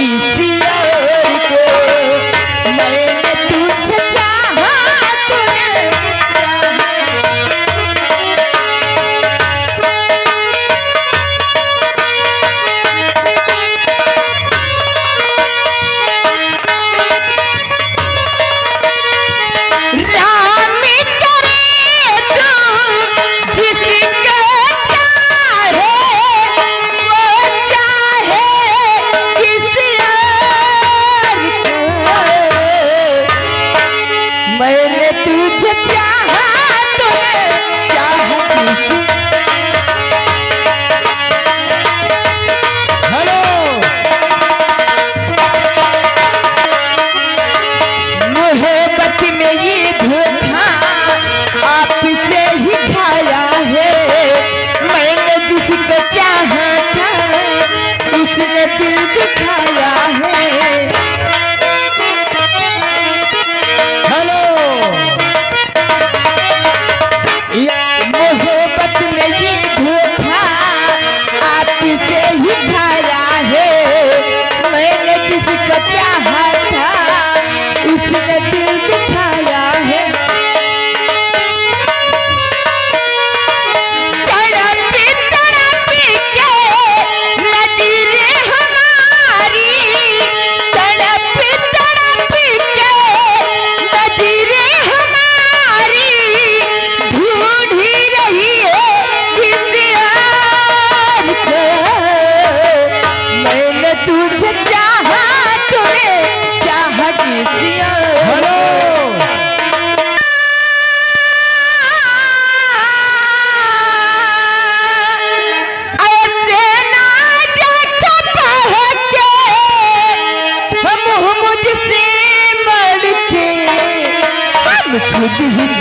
किसी और को। मैंने तुझे चाहा तूने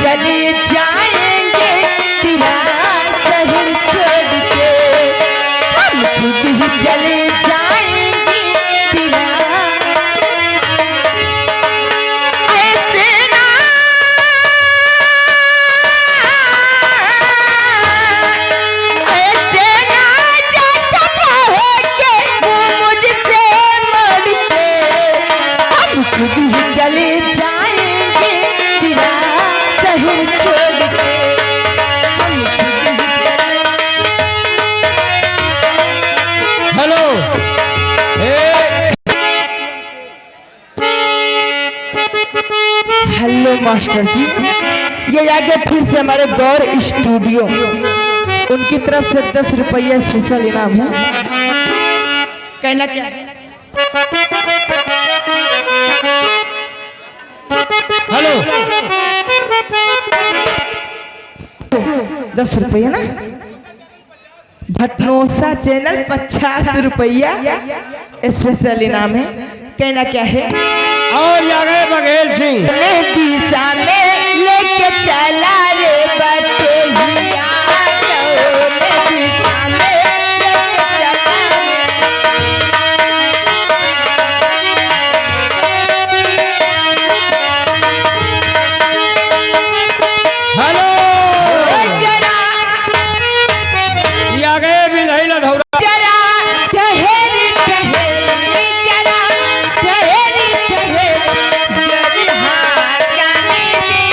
चले जाएंगे तेरा शहर छोड़ के, हम खुद ही चले जाएंगे तेरा। ऐसे ना जाता कह के वो मुझसे मर के, हम खुद ही चले जाएंगे तेरा शहर छोड़ के, हम खुद ही चले। हेलो हेलो मास्टर जी, ये आगे फिर से हमारे गौर स्टूडियो, उनकी तरफ से 10 रुपया स्पेशल इनाम है। कहना क्या है? हेलो 10 रुपया ना, भटनोसा चैनल 50 रुपया स्पेशल इनाम है। कहना क्या है? और आ गए बघेल सिंह, दिशा में लेके चला रे बटोहिया, दिशा में लेके चला रे। हेलो जरा आ गए बिल्हई लधौरा, जरा ठहरी ठहरी, जरा ठहरी ठहरी, जरी हाँ जाने दे।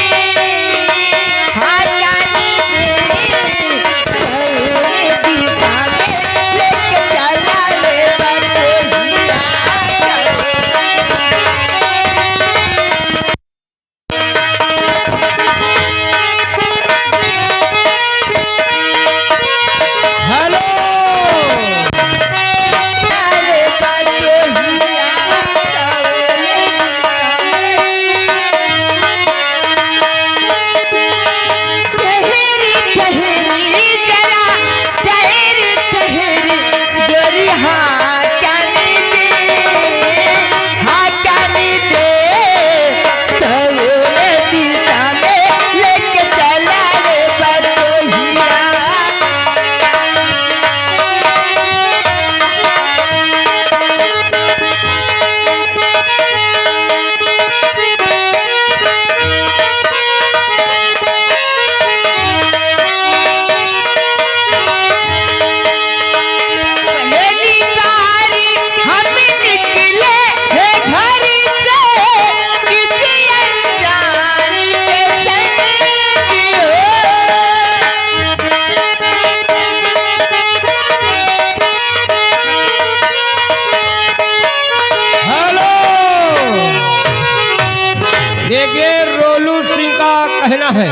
है।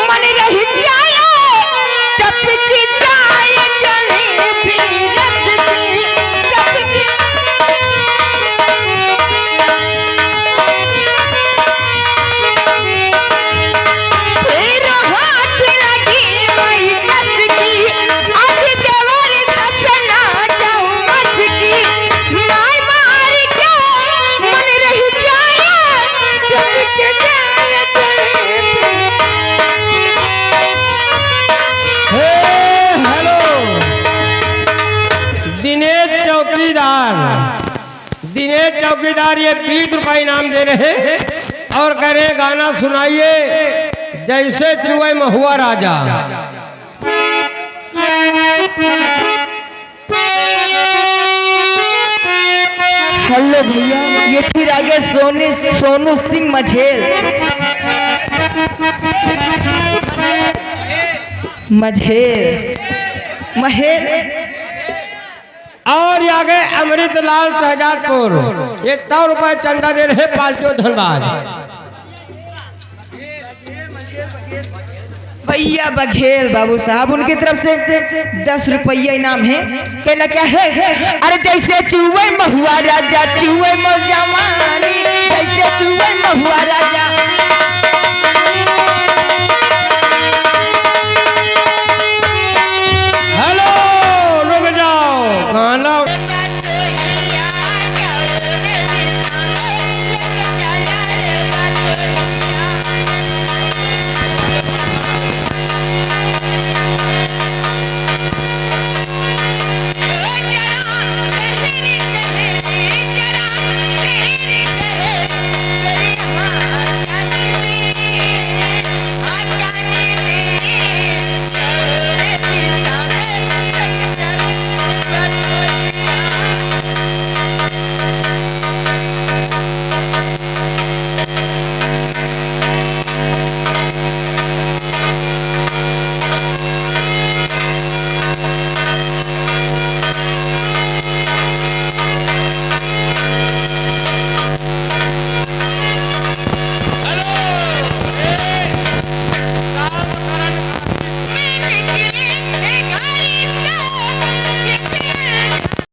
मन रही जाए टपकी जाए जलेबी रस की टपकी फिर हाथ लगी वही चसकी आज देवर दसना जाऊं मस्की नाय मार के मन रही जाए टपकी जाए जलेबी। हेलो दिनेश चौकीदार ये 20 रुपए इनाम दे रहे हैं और कह रहे गाना सुनाइए जैसे चुए महुआ राजा। हेलो भैया, ये फिर आगे सोनू सिंह मझेल महेल और ये आगे अमृतलाल शहजादपुर ये 100 रुपए चंदा दे रहे पाल्टियों धनबाद। भैया बघेल बाबू साहब उनकी तरफ से 10 रुपया इनाम है। कहना क्या है? अरे जैसे चूहे महुआ राजा चूहे मो जवानी जैसे चूहे महुआ राजा